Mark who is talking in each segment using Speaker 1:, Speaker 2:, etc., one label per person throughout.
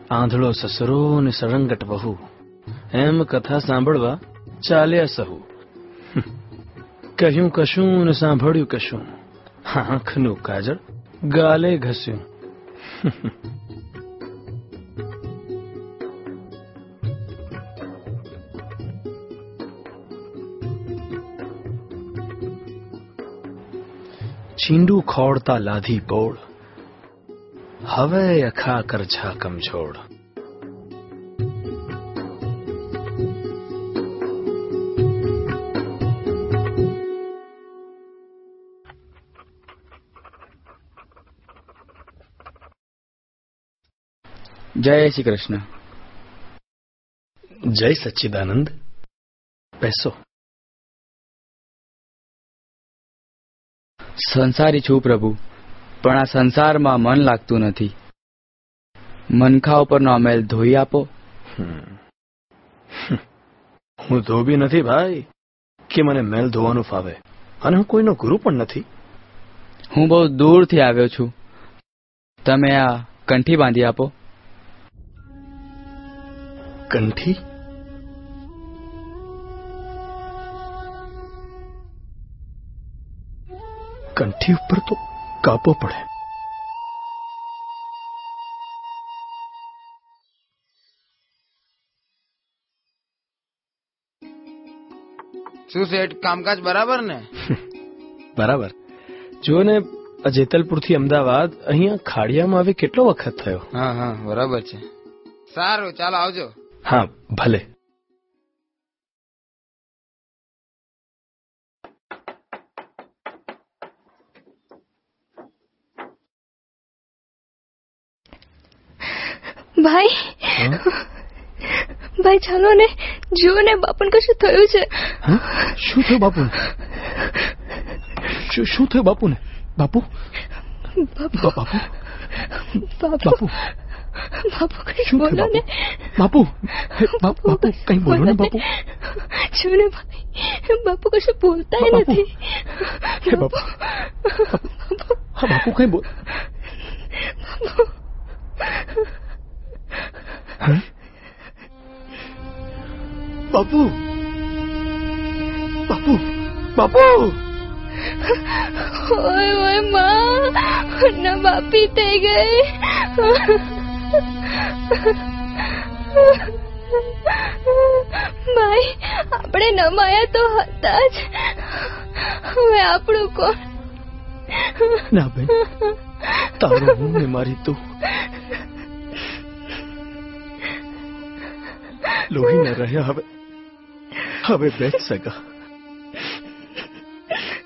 Speaker 1: આંધળો સસરો ને સળંગટ વહુ, એમ કથા સાંભળવા ચાલ્યા સહુ. કહ્યું કશું ને સાંભળ્યું કશું, આંખનું કાજળ ગાલે ઘસ્યું. ચીંડું ખોડતા લાધી બોળ, હવે અખા કરછા કમજોડ.
Speaker 2: જય શ્રી કૃષ્ણ.
Speaker 1: જય સચ્ચિદાનંદ. બેસો.
Speaker 2: સંસારી છું પ્રભુ, પણ આ સંસારમાં મન લાગતું નથી. મનખા ઉપરનો અમેલ ધોઈ આપો.
Speaker 1: હું ધોબી નથી ભાઈ કે મને મેલ ધોવાનું ફાવે, અને હું કોઈનો ગુરુ પણ નથી.
Speaker 2: હું બહુ દૂરથી આવ્યો છું. તમે આ કંઠી બાંધી આપો.
Speaker 1: કંઠી? કંઠી ઉપર તો કાપો પડે.
Speaker 3: શું શેઠ, કામકાજ બરાબર ને?
Speaker 1: બરાબર. જો ને, જેતલપુરથી અમદાવાદ અહીંયા ખાડિયામાં હવે કેટલો વખત થયો.
Speaker 3: હા હા, બરાબર છે. સારું, ચાલો આવજો.
Speaker 1: હા ભલે.
Speaker 4: ભાઈ, ભાઈ ચાલો ને, જુઓ ને બાપુને કશું થયું છે.
Speaker 1: શું થયું બાપુને? શું થયું બાપુને? બાપુ બાપુ બાપુ
Speaker 4: બાપુ કઈ બોલો ને.
Speaker 1: બાપુ બાપુ કઈ બોલો ને બાપુ.
Speaker 4: જો ને ભાઈ, બાપુ કશું બોલતા નથી.
Speaker 1: બાપુ બાપુ કઈ બોલ. બાપુ બાપુ બાપુ.
Speaker 4: ઓય ઓય માં, ના બાપી થઈ ગઈ. ભાઈ, આપણે નમાયા તો હતા જ, હવે આપણું કોણ?
Speaker 1: ના બેન, તારું હું ને મારી તું. લોહી ન રહ્યા હવે, હવે બે સગા.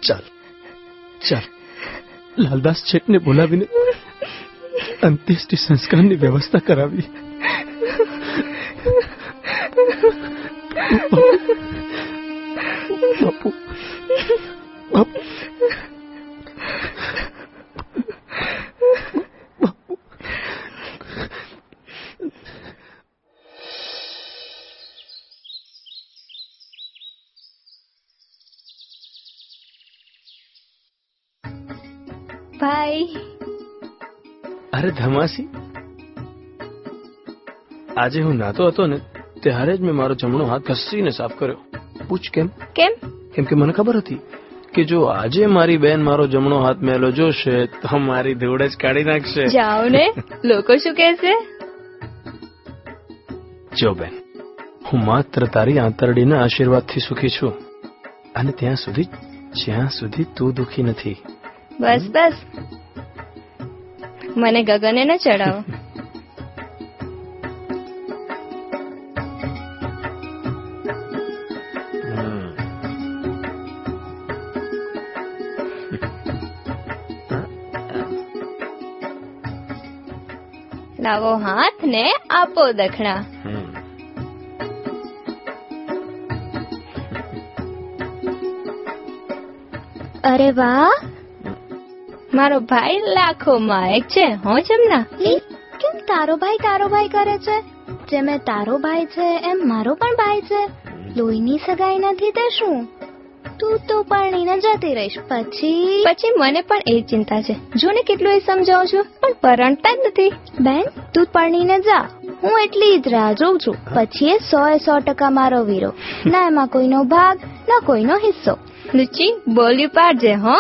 Speaker 1: ચાલ ચાલ, લાલદાસ શેઠને બોલાવીને અંત્યેષ્ટિ સંસ્કારની વ્યવસ્થા કરાવી. બાપુ બાપુ.
Speaker 4: ભાઈ.
Speaker 1: અરે ધમાસી, આજે હું નાતો હતો ને ત્યારે જ મેં મારો જમણો હાથ ઘસીને સાફ કર્યો. પૂછ કેમ?
Speaker 4: કેમ?
Speaker 1: કેમ કે મને ખબર હતી કે જો આજે મારી બેન મારો જમણો હાથ મેલો જોશે તો મારી ધૂળ જ કાઢી નાખશે.
Speaker 4: જાઓ ને, લોકો શું કહેશે?
Speaker 1: જો બેન, હું માત્ર તારી આંતરડીના આશીર્વાદથી સુખી છું, અને ત્યાં સુધી જ્યાં સુધી તું દુખી નથી.
Speaker 4: બસ બસ, મને ગગને ન ચડાવો. લાવો હાથ ને આપો દક્ષિણા. અરે વાહ, મારો ભાઈ લાખોમાં એક છે. હો જમના,
Speaker 5: કેમ તારો ભાઈ કરે છે? જેમ તારો ભાઈ છે એમ મારો પણ ભાઈ છે. લોહીની સગાઈ નથી તે શું? તું તો પરણીને જતી રહીશ,
Speaker 4: પછી મને પણ એ ચિંતા છે. જો ને કેટલું એ સમજાવું છું, પણ પરણતા જ નથી.
Speaker 5: બેન, તું પરણીને જા, હું એટલી જ રાહ જોઉં છું. પછી એ 100% મારો વીરો. ના એમાં કોઈનો ભાગ ના કોઈનો હિસ્સો.
Speaker 4: લુચી બોલ્યું પાડજે હો.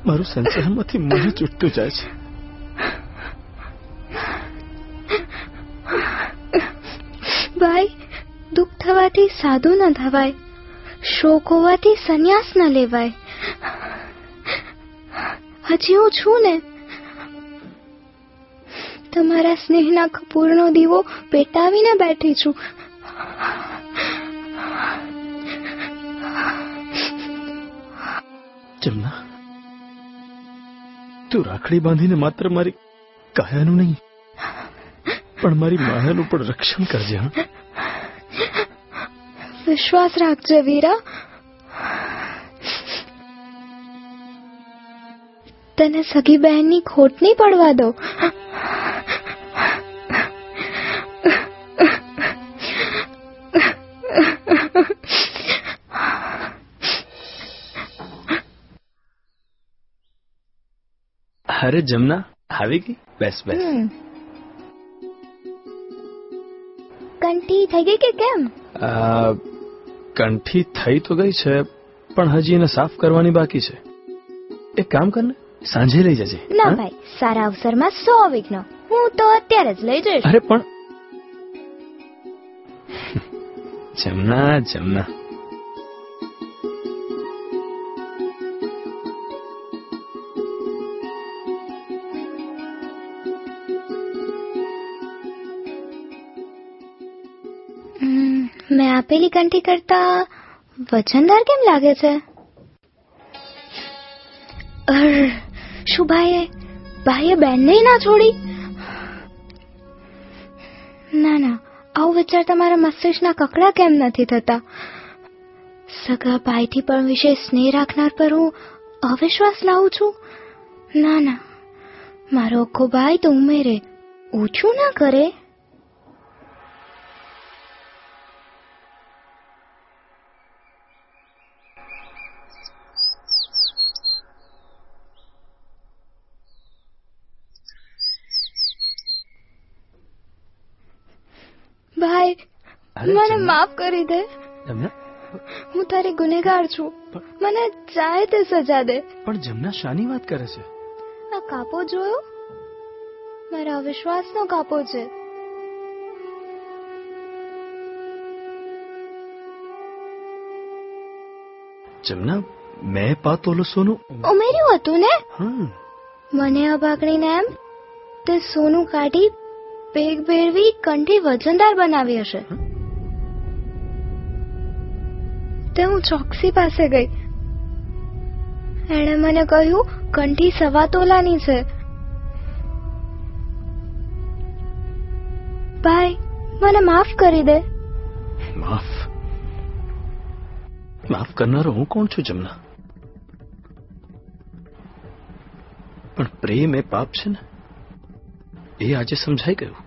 Speaker 1: મારું સંસારમાંથી મને છૂટતું જાય છે.
Speaker 5: ભાઈ, દુઃખ થવાથી સાધુ ન થવાય, શોક હોવાથી સંન્યાસ ન લેવાય. હજી હું છું ને. તમારા સ્નેહના કપૂરનો દીવો પેટાવીને બેઠી છું.
Speaker 1: જમના, તું રાખડી બાંધીને માત્ર મારી કાયાનું નહીં પણ મારી માયાનું પણ રક્ષણ કરજે.
Speaker 5: વિશ્વાસ રાખજે વીરા. તને સગી બહેનની ખોટ નહીં પડવા દો.
Speaker 1: અરે જમના, આવી ગઈ? બેસ બેસ.
Speaker 5: કંઠી થઈ ગઈ કે કેમ?
Speaker 1: કંઠી થઈ તો ગઈ છે પણ હજી એને સાફ કરવાની બાકી છે. એક કામ કર ને, સાંજે લઈ જજે.
Speaker 5: ના ભાઈ, સારા અવસરમાં 100 વિઘ્ન. હું તો અત્યારે જ લઈ જઈશ.
Speaker 1: અરે પણ જમના જમના,
Speaker 5: મેં આપેલી કંઠી કરતા વજનદાર કેમ લાગે છે? શું ભાઈએ બેનને ના છોડી? ના, આવું વિચાર તમારા મસ્તિષ્કના કકડા કેમ નથી થતા? સગા ભાઈથી પણ વિશેષ સ્નેહ રાખનાર પર હું અવિશ્વાસ લાવું છું? ના, મારો અખો ભાઈ તો ઉમેરે ઓછું ના કરે. ભાઈ, મને માફ કરી દે. હું તારી ગુનેગાર છું. મને ચાહે તે સજા દે.
Speaker 1: પણ જમના શાની વાત કરે છે?
Speaker 5: આ કાપો જોયો? મારા અવિશ્વાસનો કાપો છે.
Speaker 1: જમના, મેં પાતોલો સોનું
Speaker 5: ઉમેર્યું હતું ને?
Speaker 1: મને
Speaker 5: અભાગણીને એમ તે સોનું કાઢી પેગ ભેળવી કંઠી વજનદાર બનાવી હશે. તે હું ચોકસી પાસે ગઈ. એણે મને કહ્યું કંઠી 1.25 તોલાની છે. ભાઈ, મને માફ કરી દે.
Speaker 1: માફ કરનારો હું કોણ છું જમના? પણ પ્રેમ એ પાપ છે ને, એ આજે સમજાઈ ગયું.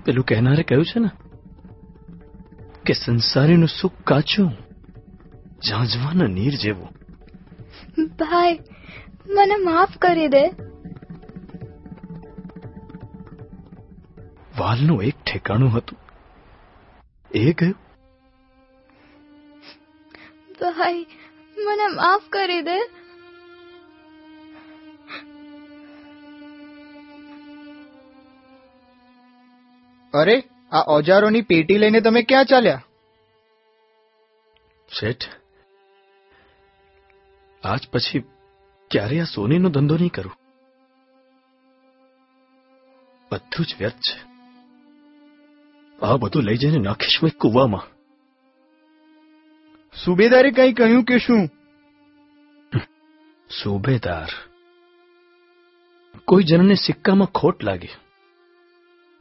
Speaker 1: પેલું કહેનારે કહ્યું છે ને કે સંસારીનું સુખ કાચું, ઝાંઝવાના નીર જેવું.
Speaker 5: ભાઈ, મને માફ કરી દે.
Speaker 1: વાલનું એક ઠેકાણું હતું, એ ગયું.
Speaker 5: ભાઈ, મને માફ કરી દે.
Speaker 6: અરે, આ ઓજારોની પેટી લઈને તમે ક્યાં ચાલ્યા?
Speaker 1: શેઠ, આજ પછી ક્યારે આ સોનીનો ધંધો નહીં કરું. બધું જ વ્યર્થ છે. આ બધું લઈ જઈને નાખીશ મેં કુવામાં.
Speaker 6: સુબેદારે કંઈ કહ્યું કે શું?
Speaker 1: સુબેદાર. કોઈ જણને સિક્કામાં ખોટ લાગી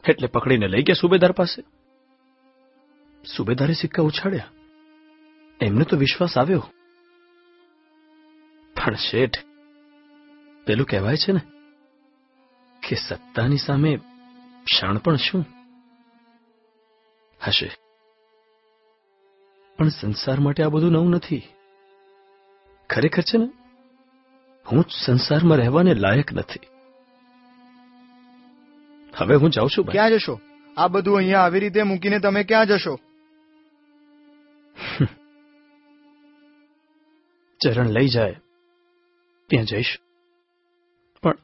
Speaker 1: એટલે પકડીને લઈ ગયા સુબેદાર પાસે. સુબેદારે સિક્કા ઉછાળ્યા. એમને તો વિશ્વાસ આવ્યો. પણ શેઠ, પેલું કહેવાય છે ને કે સત્તાની સામે ક્ષણ પણ શું હશે. પણ સંસાર માટે આ બધું નવું નથી. ખરેખર છે ને, હું જ સંસારમાં રહેવાને લાયક નથી. હવે હું જાઉં છું.
Speaker 6: ક્યાં જશો? આ બધું અહીંયા આવી રીતે મૂકીને તમે ક્યાં જશો?
Speaker 1: ચરણ લઈ જાય ત્યાં જઈશ. પણ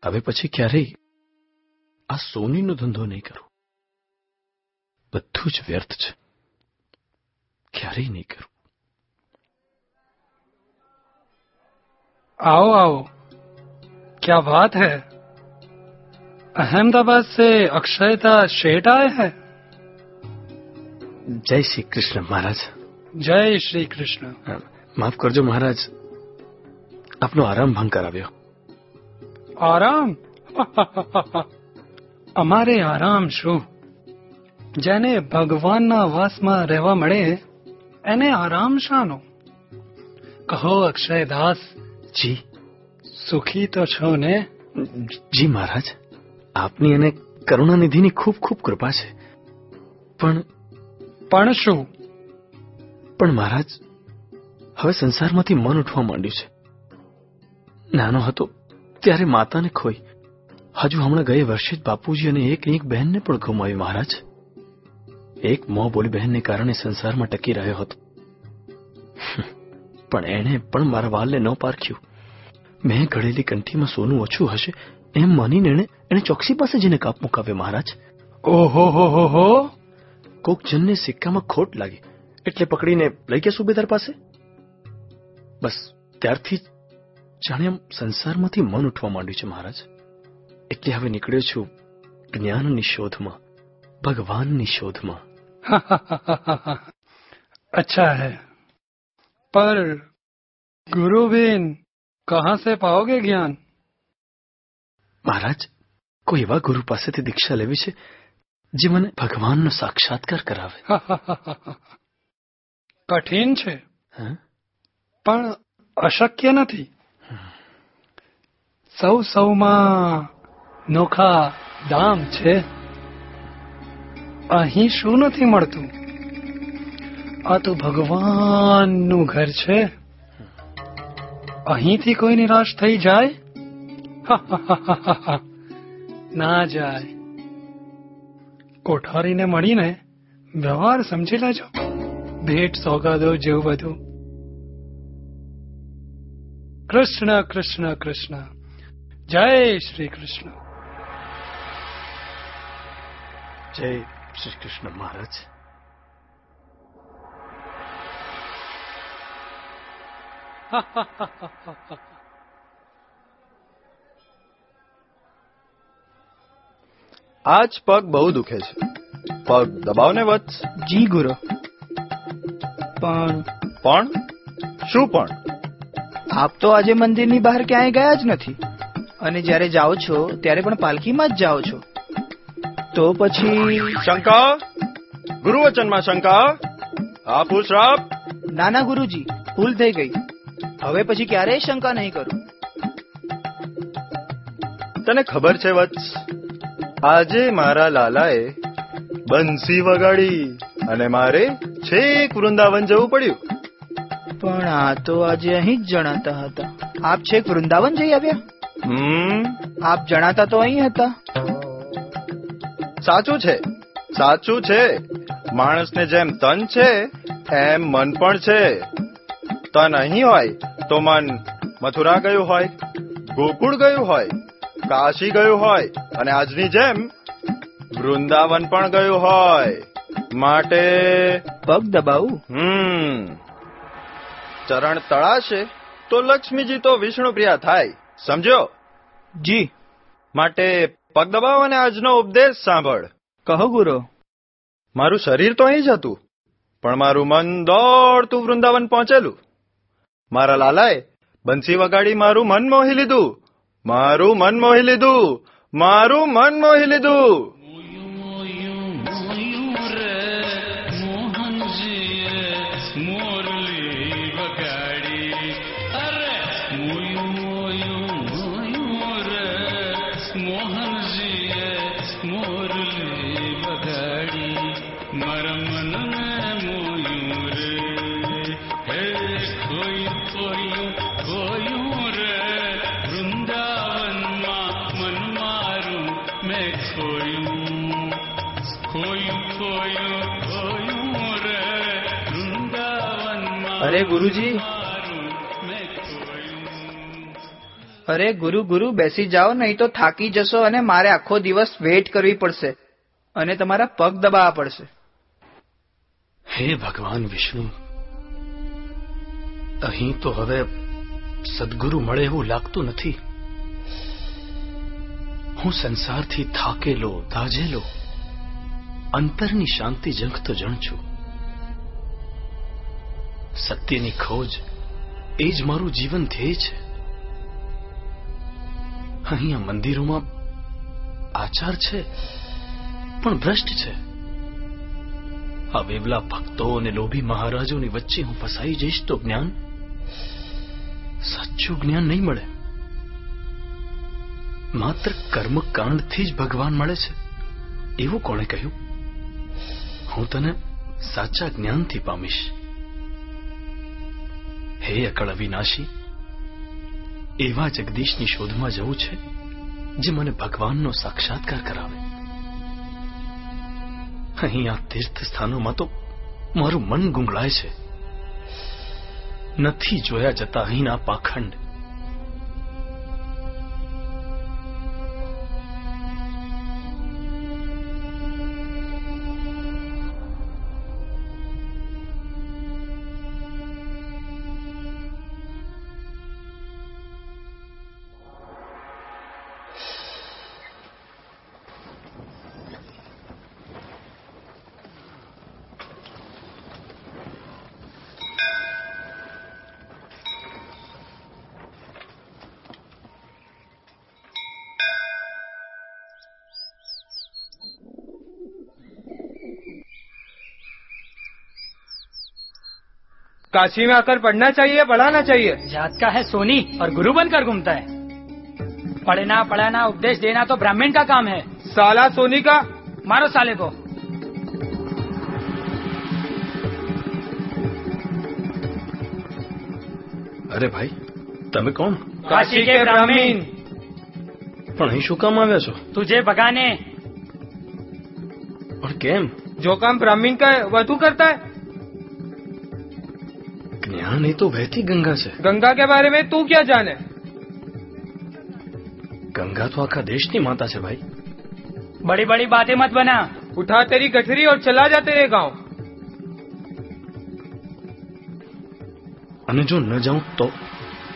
Speaker 1: હવે પછી ક્યારેય આ સોનીનો ધંધો નહીં કરું. બધું જ વ્યર્થ છે. ક્યારેય નહીં કરું.
Speaker 7: आओ आओ, क्या बात है? अहमदाबाद से अक्षयता शेठ आए हैं.
Speaker 1: જય શ્રી કૃષ્ણ મહારાજ.
Speaker 7: जय श्री कृष्ण.
Speaker 1: માફ કરજો મહારાજ, આપનો આરામ ભંગ કરાવ્યો.
Speaker 7: આરામ? અમારે આરામ શું? જેને ભગવાનના વાસમાં રહેવા મળે એને આરામ શાનો? કહો અક્ષયદાસ,
Speaker 1: જી
Speaker 7: સુખી તો છો ને?
Speaker 1: જી મહારાજ, આપની અને કરુણાનિધિની ખૂબ ખૂબ કૃપા છે.
Speaker 7: પણ શું?
Speaker 1: પણ મહારાજ, હવે સંસારમાંથી મન ઉઠવા માંડ્યું છે. નાનો હતો ત્યારે માતાને ખોઈ, હજુ હમણાં ગયે વર્ષે જ બાપુજી અને એક બહેનને પણ ગુમાવી મહારાજ. એક મોં બોલી બહેનને કારણે સંસારમાં ટકી રહ્યો હતો. પણ એણે પણ મારા વાલને ન પારખ્યું. મેં ઘડેલી કંઠીમાં સોનું ઓછું હશે એમ માનીને એણે ચોકસી પાસે જઈને કાપ મુકાવ્યો મહારાજ.
Speaker 7: ઓહો હો હો હો!
Speaker 1: કોક જણને સિક્કામાં ખોટ લાગી એટલે પકડીને લઈ ગયા સુબેદાર પાસે. બસ ત્યારથી જાણે આમ સંસારમાંથી મન ઉઠવા માંડ્યું છે મહારાજ. એટલે હવે નીકળ્યો છું જ્ઞાનની શોધમાં, ભગવાનની શોધમાં.
Speaker 7: अच्छा है, पर गुरुबेन कहाँ से पाओगे ज्ञान?
Speaker 1: મહારાજ, કોઈ એવા ગુરુ પાસેથી દીક્ષા લેવી છે જે મને ભગવાનનો સાક્ષાત્કાર કરાવે.
Speaker 7: કઠિન છે
Speaker 1: હા?
Speaker 7: પણ અશક્ય નથી. સૌમાં નોખા દામ છે. અહીં શું નથી મળતું? આ તો ભગવાનનું ઘર છે. અહીંથી કોઈ નિરાશ થઈ જાય? ના જાય. કોઠારીને મળીને વ્યવહાર સમજી લેજો. ભેટ સોગાદો જેવું બધું. કૃષ્ણ કૃષ્ણ કૃષ્ણ. જય શ્રી કૃષ્ણ.
Speaker 1: જય શ્રી કૃષ્ણ મહારાજ.
Speaker 8: આજ પગ બહુ દુખે છે. પગ દબાવને વત્સ.
Speaker 6: જી ગુરુ. પણ
Speaker 8: શું પણ?
Speaker 6: આપ તો આજે મંદિરની બહાર ક્યાંય ગયા જ નથી, અને જ્યારે જાઓ છો ત્યારે પણ પાલખીમાં જ જાઓ છો. તો પછી
Speaker 8: શંકા, ગુરુવચનમાં શંકા. આ ફૂલ શ્રાપ.
Speaker 6: નાના ગુરુજી, ભૂલ થઈ ગઈ. હવે પછી ક્યારેય શંકા નહીં કરું.
Speaker 8: તને ખબર છે વત્સ, આજે મારા લાલાએ બંસી વગાડી અને મારે છેક વૃંદાવન જવું પડ્યું.
Speaker 6: પણ આ તો આજે અહીં જ જણાતા હતા. આપ છેક વૃંદાવન જઈ આવ્યા? આપ જણાતા તો અહીં હતા.
Speaker 8: સાચું છે, સાચું છે. માણસને જેમ તન છે એમ મન પણ છે. તન અહીં હોય તો મન મથુરા ગયું હોય, ગોકુળ ગયું હોય, કાશી ગયું હોય, અને આજની જેમ વૃંદાવન પણ ગયું હોય. માટે
Speaker 6: પગ દબાવું?
Speaker 8: ચરણ તળાશે તો લક્ષ્મીજી તો વિષ્ણુ પ્રિયા થાય, સમજ્યો?
Speaker 6: જી.
Speaker 8: માટે પગ દબાવ અને આજનો ઉપદેશ સાંભળ.
Speaker 6: કહો ગુરુ.
Speaker 8: મારું શરીર તો અહીં જ હતું, પણ મારું મન દોડતું વૃંદાવન પહોંચેલું. મારા લાલાએ બંસી વગાડી મારું મન મોહી લીધું, મારું મન મોહી લીધું, મારું મન મોહી લીધું.
Speaker 6: અરે ગુરુજી, અરે ગુરુ બેસી જાઓ, નહીં તો થાકી જશો અને મારે આખો દિવસ વેઇટ કરવી પડશે અને તમારા પગ દબાવવા પડશે.
Speaker 1: હે ભગવાન વિષ્ણુ, અહીં તો હવે સદગુરુ મળે એવું લાગતું નથી. હું સંસારથી થાકેલો, દાઝેલો, અંતરની શાંતિ ઝંખતો જણ છું. સત્યની ખોજ એ જ મારું જીવન ધ્યેય છે. અહીંયા મંદિરોમાં આચાર છે પણ ભ્રષ્ટ છે. આ વેવલા ભક્તો અને લોભી મહારાજોની વચ્ચે હું ફસાઈ જઈશ તો જ્ઞાન, સાચું જ્ઞાન નહીં મળે. માત્ર કર્મકાંડથી જ ભગવાન મળે છે એવું કોણે કહ્યું? હું તને સાચા જ્ઞાનથી પામીશ. હે અકળ અવિનાશી, એવા જગદીશની શોધમાં જવું છે જે મને ભગવાનનો સાક્ષાત્કાર કરાવે. અહીં આ તીર્થ સ્થાનોમાં તો મારું મન ગુંગળાય છે. નથી જોયા જતા અહીંના પાખંડ.
Speaker 9: काशी में आकर पढ़ना चाहिए, पढ़ाना चाहिए.
Speaker 10: जात का है सोनी और गुरु बनकर घूमता है. पढ़ना पढ़ाना उपदेश देना तो ब्राह्मण का काम है.
Speaker 9: साला सोनी का
Speaker 10: मारो साले को.
Speaker 1: અરે ભાઈ, તમે કોણ?
Speaker 10: काशी के ब्राह्मण.
Speaker 1: પણ અહીં શું કામ આવ્યા છો?
Speaker 10: तुझे भगाने.
Speaker 1: પણ કેમ?
Speaker 9: जो काम ब्राह्मण का है वह तू करता है.
Speaker 1: ज्ञान ये तो बहती गंगा से.
Speaker 9: गंगा के बारे में तू क्या जाने?
Speaker 1: गंगा तो आखा देश की माता है भाई.
Speaker 10: बड़ी बड़ी बातें मत बना.
Speaker 9: उठा तेरी गठरी और चला जा तेरे गांव.
Speaker 1: अने जो न जाऊं तो?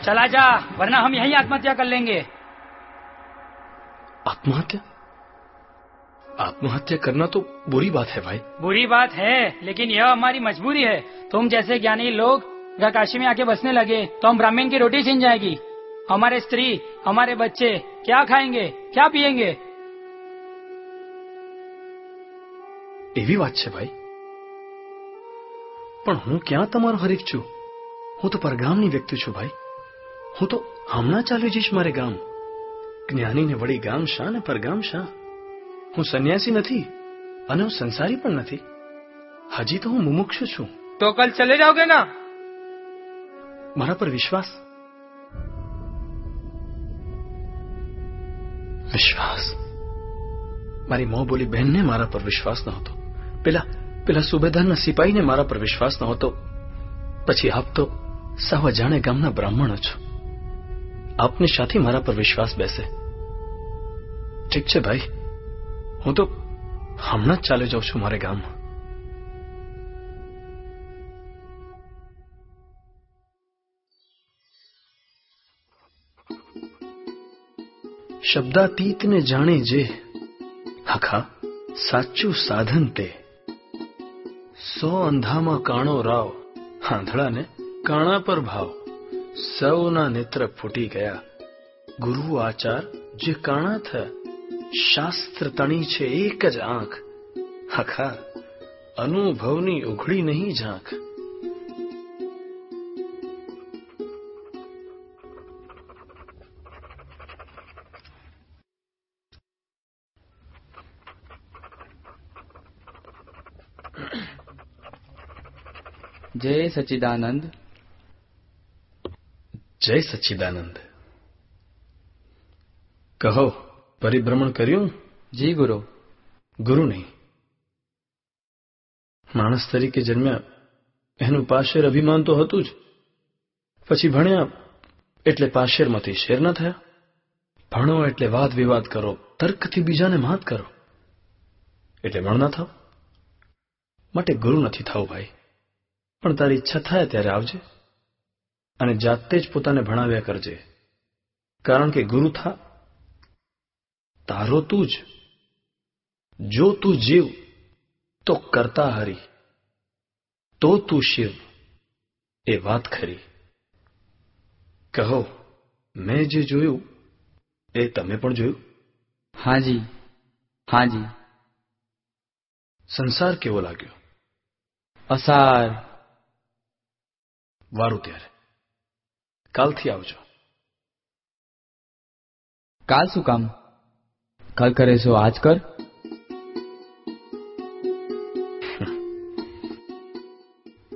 Speaker 10: चला जा, वरना हम यहीं आत्महत्या कर लेंगे.
Speaker 1: आत्महत्या? आत्महत्या करना तो बुरी बात है भाई.
Speaker 10: बुरी बात है, लेकिन यह हमारी मजबूरी है. तुम जैसे ज्ञानी लोग अगर काशी में आके बसने लगे तो हम ब्राह्मण की रोटी छीन जाएगी. हमारे स्त्री, हमारे बच्चे क्या खाएंगे, क्या पिएंगे?
Speaker 1: એવી વાત છે ભાઈ. પણ હું ક્યાં તમારો હરીફ છું? હું તો પરગામની વ્યક્તિ છું ભાઈ. હું તો હમણાં ચાલી જઈશ મારે ગામ. જ્ઞાનીને વળી ગામ શા ને પરગામ શા? હું સંન્યાસી નથી અને હું સંસારી પણ નથી. હજી તો હું મુમુક્ષુ છું.
Speaker 9: तो कल चले जाओगे ना?
Speaker 1: મારા પર વિશ્વાસ? વિશ્વાસ? મારી મોં બોલી બહેનને મારા પર વિશ્વાસ નહોતો. પેલા સુબેદારના સિપાહીને મારા પર વિશ્વાસ નહોતો. પછી આપ તો સાવ અજાણે ગામના બ્રાહ્મણો છો. આપને શાથી મારા પર વિશ્વાસ બેસે? ઠીક છે ભાઈ, હું તો હમણાં જ ચાલી જાઉં છું મારે ગામ. શબ્દાતીતને જાણે જે, આખા સાચું સાધન તે. 100 અંધામાં કાણો રાવ, આંધળાને કાણા પર ભાવ. સૌના નેત્ર ફૂટી ગયા. ગુરુ આચાર જે કાણા થયા. શાસ્ત્ર તણી છે એક જ આંખ. આખા અનુભવની ઉઘડી નહીં ઝાંખ.
Speaker 2: જય સચ્ચિદાનંદ.
Speaker 1: જય સચ્ચિદાનંદ. કહો, પરિભ્રમણ કર્યું?
Speaker 2: જી ગુરુ.
Speaker 1: ગુરુ નહીં, માણસ તરીકે જન્મ્યા એનું પાશેર અભિમાન તો હતું જ. પછી ભણ્યા એટલે પાશેરમાંથી શેર ન થયા. ભણો એટલે વાદ વિવાદ કરો, તર્કથી બીજાને માત કરો એટલે મણ ના થાવ. માટે ગુરુ નથી થાવ ભાઈ. પણ તારી ઈચ્છા થાય ત્યારે આવજે અને જાતે જ પોતાને ભણાવ્યા કરજે. કારણ કે ગુરુ થા તારો તું જ. જો તું જીવ તો કરતા હરી, તો તું શિવ, એ વાત ખરી. કહો, મેં જે જોયું એ તમે પણ જોયું?
Speaker 2: હાજી, હાજી.
Speaker 1: સંસાર કેવો લાગ્યો?
Speaker 2: અસાર.
Speaker 1: વારું ત્યારે કાલથી આવજો.
Speaker 2: કાલ શું કામ? કાલ કરે છો આજ કર.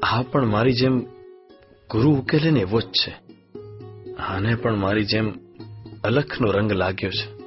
Speaker 1: આ પણ મારી જેમ ગુરુ ઉકેલે ને એવો જ છે. આને પણ મારી જેમ અલખનો રંગ લાગ્યો છે.